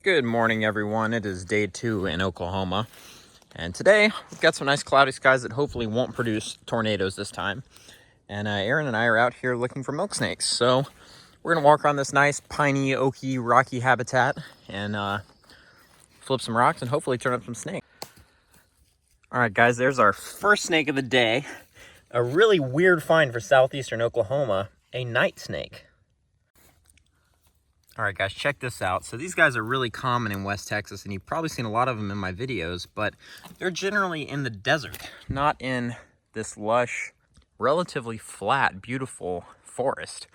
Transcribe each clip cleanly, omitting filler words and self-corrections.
Good morning, everyone. It is day 2 in Oklahoma, and today we've got some nice cloudy skies that hopefully won't produce tornadoes this time. And Aaron and I are out here looking for milk snakes. So we're gonna walk around this nice piney, oaky, rocky habitat and flip some rocks and hopefully turn up some snakes. All right, guys, there's our first snake of the day. A really weird find for southeastern Oklahoma, a night snake. All right, guys, check this out. So these guys are really common in West Texas, and you've probably seen a lot of them in my videos, but they're generally in the desert, not in this lush, relatively flat, beautiful forest.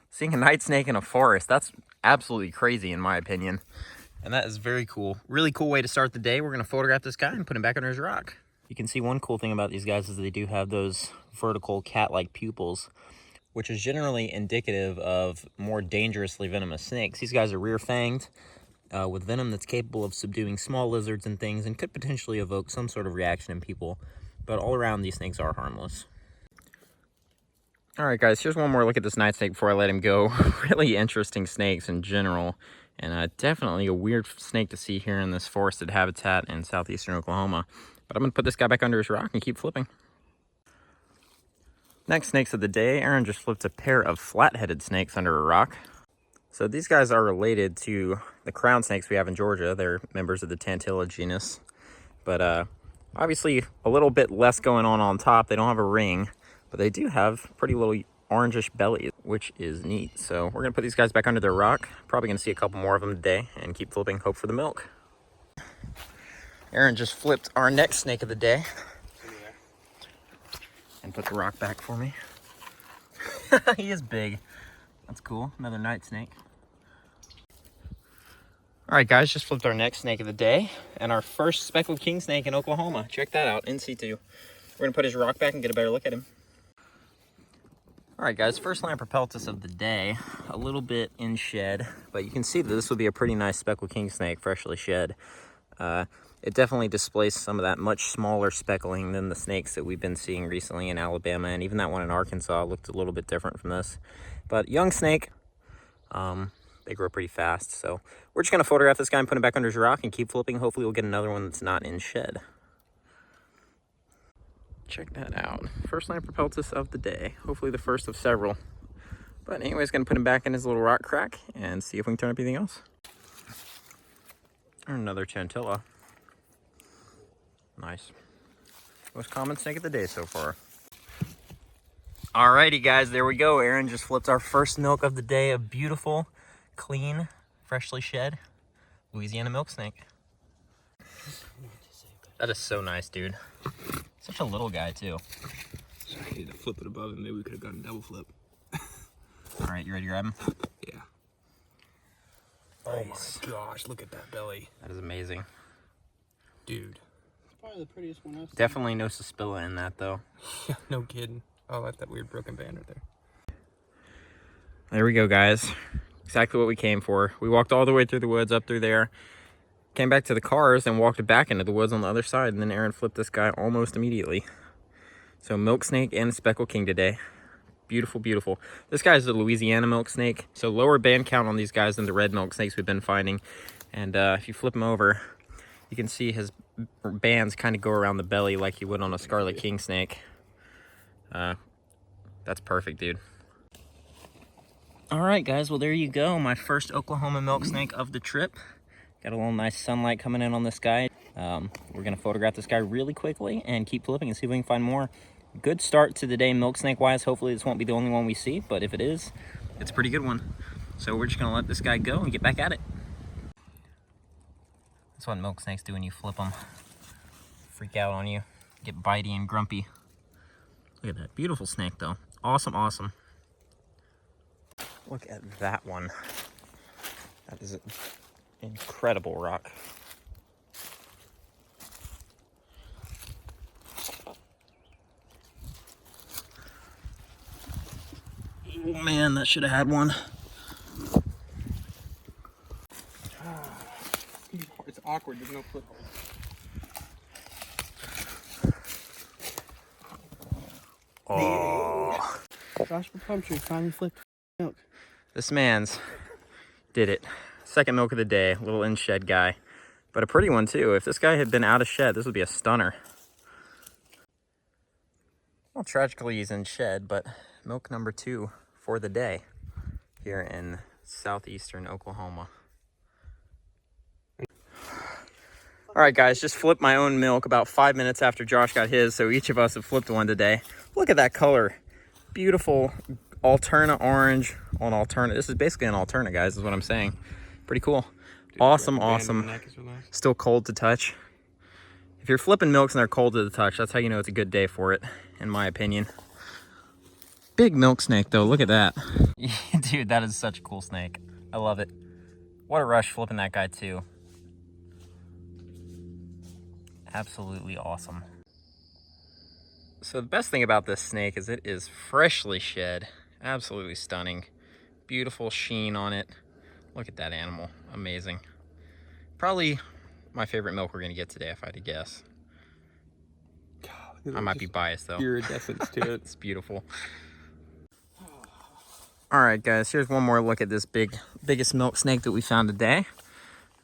Seeing a night snake in a forest, that's absolutely crazy in my opinion. And that is very cool. Really cool way to start the day. We're gonna photograph this guy and put him back under his rock. You can see one cool thing about these guys is they do have those vertical cat-like pupils, which is generally indicative of more dangerously venomous snakes. These guys are rear-fanged with venom that's capable of subduing small lizards and things and could potentially evoke some sort of reaction in people. But all around, these snakes are harmless. All right, guys, here's one more look at this night snake before I let him go. Really interesting snakes in general, and definitely a weird snake to see here in this forested habitat in southeastern Oklahoma. But I'm gonna put this guy back under his rock and keep flipping. Next snakes of the day, Aaron just flipped a pair of flat-headed snakes under a rock. So these guys are related to the crown snakes we have in Georgia. They're members of the Tantilla genus. But obviously a little bit less going on top. They don't have a ring, but they do have pretty little orangish bellies, which is neat. So we're gonna put these guys back under their rock. Probably gonna see a couple more of them today and keep flipping, hope for the milk. Aaron just flipped our next snake of the day. And put the rock back for me. He is big. That's cool. Another night snake. All right, guys, just flipped our next snake of the day and our first speckled king snake in Oklahoma. Check that out, in situ. We're gonna put his rock back and get a better look at him. All right, guys, first lamp propeltus of the day. A little bit in shed, but you can see that this would be a pretty nice speckled king snake, freshly shed. It definitely displays some of that much smaller speckling than the snakes that we've been seeing recently in Alabama, and even that one in Arkansas looked a little bit different from this. But young snake, they grow pretty fast. So we're just gonna photograph this guy and put him back under his rock and keep flipping. Hopefully we'll get another one that's not in shed. Check that out. First lamp propeltus of the day. Hopefully the first of several. But anyways, gonna put him back in his little rock crack and see if we can turn up anything else. Or another Tantilla. Nice. Most common snake of the day so far. Alrighty, guys, there we go. Aaron just flipped our first milk of the day. A beautiful, clean, freshly shed Louisiana milk snake. That is so nice, dude. Such a little guy, too. So I needed to flip it above him. Maybe we could have gotten a double flip. Alright, you ready to grab him? Yeah. Nice. Oh my gosh, look at that belly. That is amazing. Dude. Probably the prettiest one I've seen. Definitely no suspilla in that, though. Yeah, no kidding. Oh, that's that weird broken band right there. There we go, guys. Exactly what we came for. We walked all the way through the woods, up through there, came back to the cars, and walked back into the woods on the other side, and then Aaron flipped this guy almost immediately. So milk snake and speckled king today. Beautiful, beautiful. This guy is a Louisiana milk snake, so lower band count on these guys than the red milk snakes we've been finding. And if you flip him over, you can see his bands kind of go around the belly like you would on a scarlet king snake. That's perfect, dude. All right, guys, well, there you go. My first Oklahoma milk snake of the trip. Got a little nice sunlight coming in on this guy. We're gonna photograph this guy really quickly and keep flipping and see if we can find more. Good start to the day milk snake wise. Hopefully this won't be the only one we see, but if it is, it's a pretty good one. So we're just gonna let this guy go and get back at it. That's what milk snakes do when you flip them. Freak out on you, get bitey and grumpy. Look at that, beautiful snake though. Awesome, awesome. Look at that one. That is an incredible rock. Oh man, that should have had one. It's awkward, there's no foothold. Oh. Joshua Plumtree finally flipped milk. This man's did it. Second milk of the day, little in shed guy. But a pretty one too. If this guy had been out of shed, this would be a stunner. Well, tragically he's in shed, but milk number 2 for the day here in southeastern Oklahoma. All right, guys, just flipped my own milk about 5 minutes after Josh got his, so each of us have flipped one today. Look at that color. Beautiful Alterna orange on Alterna. This is basically an Alterna, guys, is what I'm saying. Pretty cool. Dude, awesome. Still cold to touch. If you're flipping milks and they're cold to the touch, that's how you know it's a good day for it, in my opinion. Big milk snake, though. Look at that. Dude, that is such a cool snake. I love it. What a rush flipping that guy, too. Absolutely awesome. So the best thing about this snake is it is freshly shed. Absolutely stunning. Beautiful sheen on it. Look at that animal. Amazing. Probably my favorite milk we're going to get today, if I had to guess. God, I might be biased, though. Iridescence to it. It's beautiful. All right, guys, here's one more look at this biggest milk snake that we found today.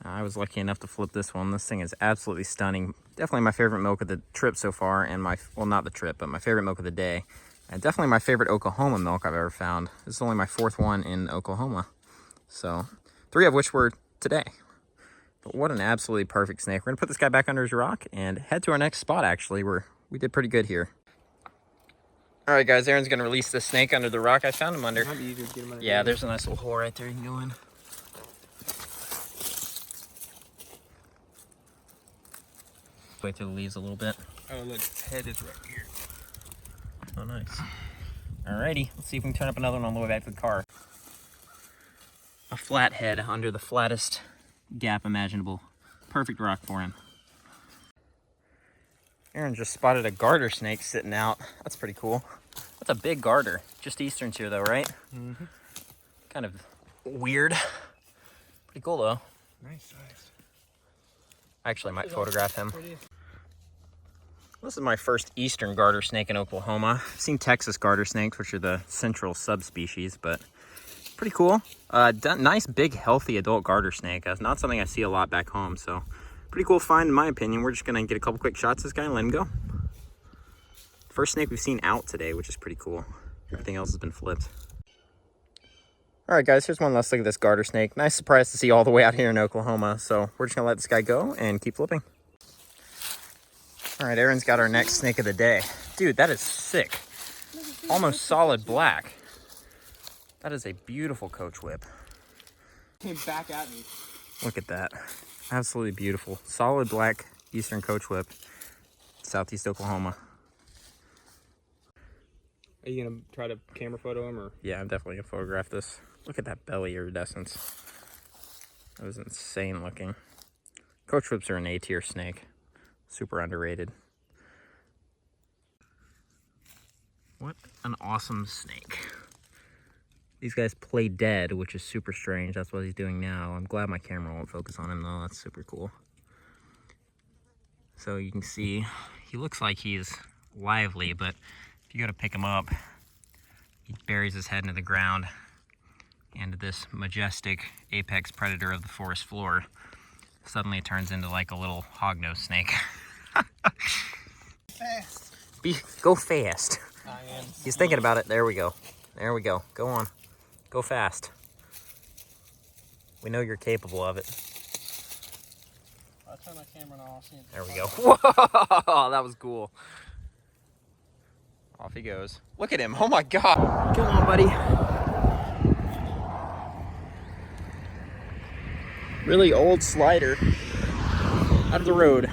I was lucky enough to flip this one. This thing is absolutely stunning. Definitely my favorite milk of the trip so far, and well, not the trip, but my favorite milk of the day. And definitely my favorite Oklahoma milk I've ever found. This is only my 4th one in Oklahoma. So 3 of which were today. But what an absolutely perfect snake. We're gonna put this guy back under his rock and head to our next spot, actually. We did pretty good here. All right, guys, Aaron's gonna release this snake under the rock I found him under. Might be easier to get him under. Yeah, there's a nice little hole right there you can go in. Wait through the leaves a little bit. Oh, look, its head is right here. Oh, nice. Alrighty, let's see if we can turn up another one on the way back to the car. A flat head under the flattest gap imaginable. Perfect rock for him. Aaron just spotted a garter snake sitting out. That's pretty cool. That's a big garter. Just easterns here though, right? Mm-hmm. Kind of weird. Pretty cool though. Nice size. I actually might photograph him. This is my first eastern garter snake in Oklahoma. I've seen Texas garter snakes, which are the central subspecies, but pretty cool. Nice, big, healthy adult garter snake. That's not something I see a lot back home, so pretty cool find in my opinion. We're just gonna get a couple quick shots of this guy and let him go. First snake we've seen out today, which is pretty cool. Everything else has been flipped. All right, guys, here's one last look at this garter snake. Nice surprise to see all the way out here in Oklahoma. So we're just gonna let this guy go and keep flipping. All right, Aaron's got our next snake of the day. Dude, that is sick. Almost solid black. That is a beautiful COACHWHIP. Came back at me. Look at that. Absolutely beautiful. Solid black eastern COACHWHIP, southeast Oklahoma. Are you gonna try to camera photo him or? Yeah, I'm definitely gonna photograph this. Look at that belly iridescence. That was insane looking. COACHWHIPs are an A-tier snake. Super underrated. What an awesome snake. These guys play dead, which is super strange. That's what he's doing now. I'm glad my camera won't focus on him though. That's super cool. So you can see he looks like he's lively, but if you go to pick him up, he buries his head into the ground, and this majestic apex predator of the forest floor suddenly turns into like a little hognose snake. Fast. Go fast. I am. He's thinking about it. There we go. There we go. Go on. Go fast. We know you're capable of it. I'll turn my camera on. I'll see it. There we go. Whoa, that was cool. Off he goes. Look at him. Oh my God. Come on, buddy. Really old slider. Out of the road.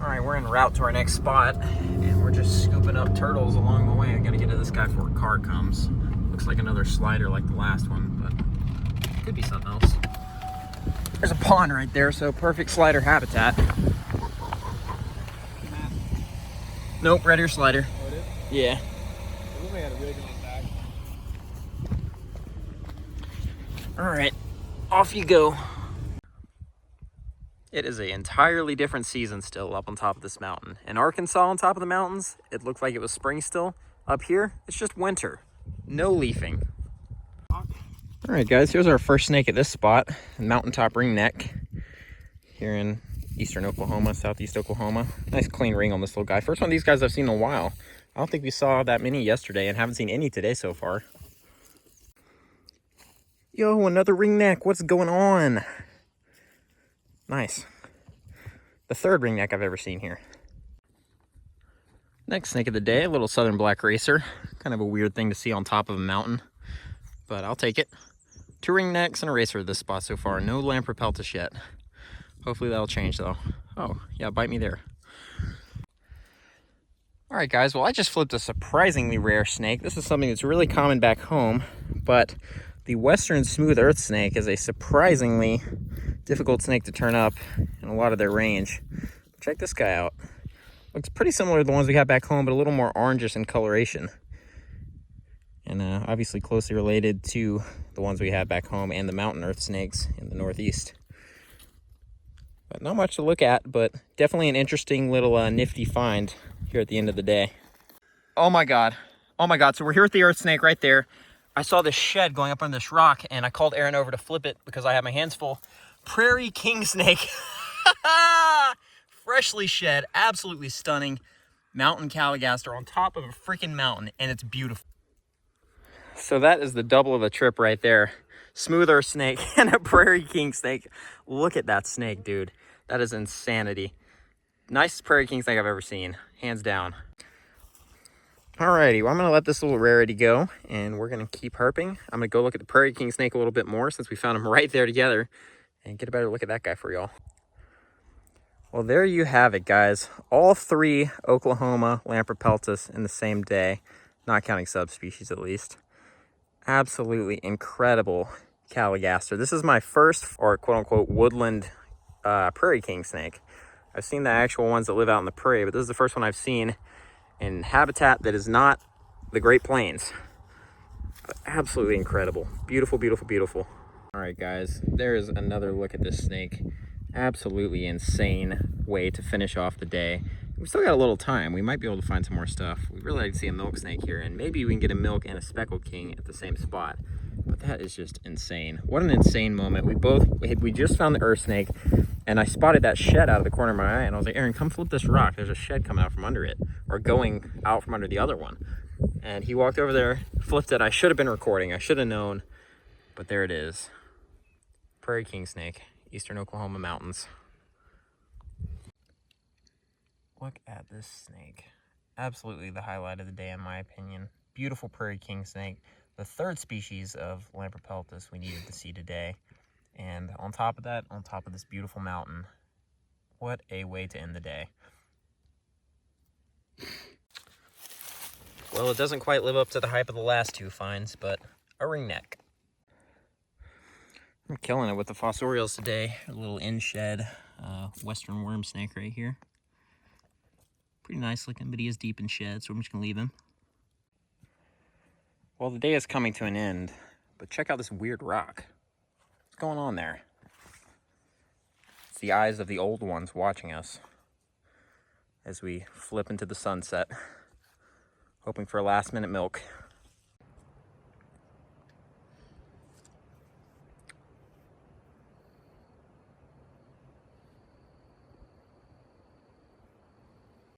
All right, we're en route to our next spot, and we're just scooping up turtles along the way. I gotta get to this guy before a car comes. Looks like another slider like the last one, but could be something else. There's a pond right there, so perfect slider habitat. Nope, red ear slider. Oh, it is? Yeah. We only had a rig on his back. All right, off you go. It is an entirely different season still up on top of this mountain. In Arkansas, on top of the mountains, it looked like it was spring still. Up here, it's just winter. No leafing. All right, guys, here's our first snake at this spot, mountaintop ringneck here in eastern Oklahoma, southeast Oklahoma. Nice clean ring on this little guy. First one of these guys I've seen in a while. I don't think we saw that many yesterday and haven't seen any today so far. Yo, another ringneck. What's going on? Nice. The third ringneck I've ever seen here. Next snake of the day, a little southern black racer. Kind of a weird thing to see on top of a mountain, but I'll take it. 2 ringnecks and a racer at this spot so far. No Lamprepeltis yet. Hopefully that'll change though. Oh, yeah, bite me there. All right, guys, well, I just flipped a surprisingly rare snake. This is something that's really common back home, but the western smooth earth snake is a surprisingly difficult snake to turn up in a lot of their range. Check this guy out. Looks pretty similar to the ones we have back home, but a little more orangish in coloration. And obviously closely related to the ones we have back home and the mountain earth snakes in the Northeast. But not much to look at, but definitely an interesting little nifty find here at the end of the day. Oh my God. Oh my God. So we're here with the earth snake right there. I saw this shed going up on this rock and I called Aaron over to flip it because I have my hands full. Prairie kingsnake. Freshly shed, absolutely stunning. Mountain caligaster on top of a freaking mountain, and it's beautiful. So that is the double of a trip right there. Smooth earth snake and a prairie king snake. Look at that snake, dude. That is insanity. Nicest prairie king snake I've ever seen, hands down. Alrighty, well, I'm gonna let this little rarity go, and we're gonna keep herping. I'm gonna go look at the prairie king snake a little bit more since we found him right there together, and get a better look at that guy for y'all. Well, there you have it, guys. All 3 Oklahoma Lamprepeltis in the same day, not counting subspecies at least. Absolutely incredible caligaster. This is my first, or quote-unquote, woodland prairie king snake. I've seen the actual ones that live out in the prairie, but this is the first one I've seen in habitat that is not the Great Plains. But absolutely incredible. Beautiful, beautiful, beautiful. All right, guys, there's another look at this snake. Absolutely insane way to finish off the day. We still got a little time. We might be able to find some more stuff. We really like to see a milk snake here, and maybe we can get a milk and a speckled king at the same spot. But that is just insane. What an insane moment. We just found the earth snake, and I spotted that shed out of the corner of my eye, and I was like, Aaron, come flip this rock. There's a shed coming out from under it, or going out from under the other one. And he walked over there, flipped it. I should have been recording. I should have known, but there it is. Prairie king snake. Eastern Oklahoma mountains. Look at this snake. Absolutely the highlight of the day in my opinion. Beautiful prairie king snake. The 3rd species of Lamprepeltis we needed to see today. And on top of that, on top of this beautiful mountain, what a way to end the day. Well, it doesn't quite live up to the hype of the last 2 finds, but a ringneck. I'm killing it with the fossorials today. A little in-shed western worm snake right here. Pretty nice looking, but he is deep in shed, so I'm just gonna leave him. Well, the day is coming to an end, but check out this weird rock. What's going on there? It's the eyes of the old ones watching us as we flip into the sunset, hoping for a last-minute milk.